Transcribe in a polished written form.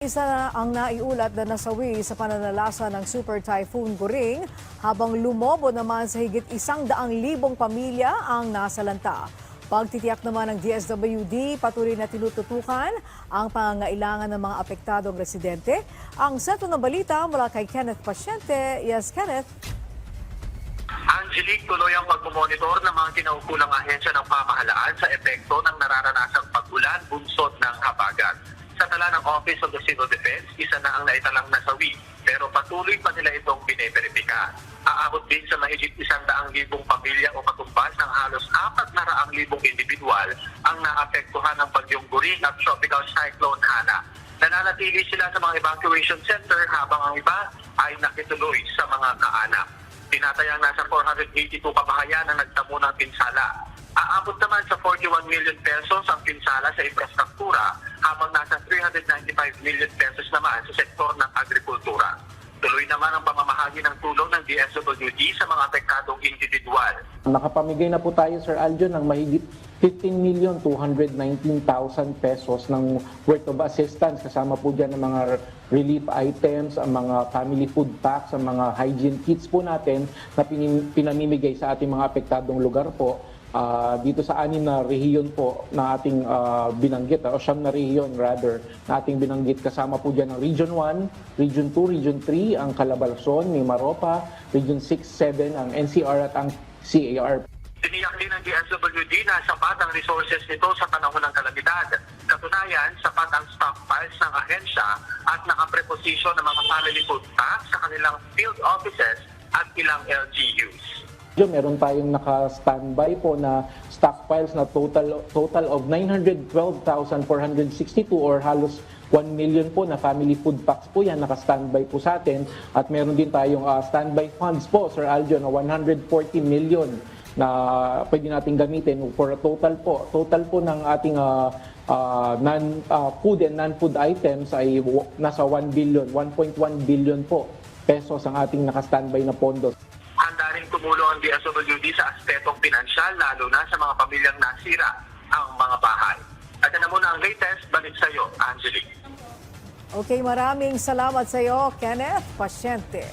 Isa na ang naiulat na nasawi sa pananalasa ng Super Typhoon Goring habang lumobo naman sa higit 100,000 pamilya ang nasalanta. Pagtitiyak naman ng DSWD, patuloy na tinututukan ang pangangailangan ng mga apektadong residente. Ang sentro ng balita mula kay Kenneth Pasyente. Yes, Kenneth. Angelique, tuloy ang pagmumonitor ng mga kinaukulang ahensya ng pamahalaan sa epekto ng nararanasang pag-ulan bunsod ng habagat. Sa tala ng Office of the Civil Defense, isa na ang naitalang nasawi, pero patuloy pa nila itong bine-verifika. Aabot din sa mahigit 100,000 pamilya o katumbas ng halos 400,000 individual ang naapektuhan ng bagyong Goring at Tropical Cyclone Hana. Nananatili sila sa mga evacuation center habang ang iba ay nakituloy sa mga kaanak. Tinatayang nasa 482 kabahayan ang nagtamo ng pinsala. Aabot naman sa 41 million pesos ang pinsala sa infrastruktura habang nasa 395 million pesos naman sa sektor ng agrikultura. Tuloy naman ang pamamahagi ng tulong ng DSWD sa mga apektadong individual. Nakapamigay na po tayo, Sir Aljo, ng mahigit 15,219,000 pesos ng worth of assistance. Kasama po dyan ang mga relief items, ang mga family food packs, ang mga hygiene kits po natin na pinamimigay sa ating mga apektadong lugar po. Dito sa 6 na rehiyon po na ating binanggit, o 9 na rehiyon rather, na ating binanggit. Kasama po dyan ang Region 1, Region 2, Region 3, ang Calabarzon, Mimaropa, Region 6, 7, ang NCR at ang CAR. Tiniyak din ng DSWD na sapat ang resources nito sa panahon ng kalamidad. Katunayan, sapat ang stockpiles ng ahensya at nakapreposisyon ng mga family food packs sa kanilang field offices at ilang LGUs. Meron tayong naka-standby po na stockpiles na total of 912,462 or halos 1 million po na family food packs po yan, naka-standby po sa atin. At meron din tayong standby funds po, Sir Aljo, na 140 million na pwede natin gamitin for a total po ng ating food and non-food items ay nasa 1 billion, 1.1 billion po pesos ang ating naka-standby na pondo. Handa rin tumulong ang DSWD sa aspetong pinansyal, lalo na sa mga pamilyang nasira ang mga bahay. At na muna ang latest, balik sa iyo, Angelique. Okay, maraming salamat sa iyo, Kenneth Pasyente.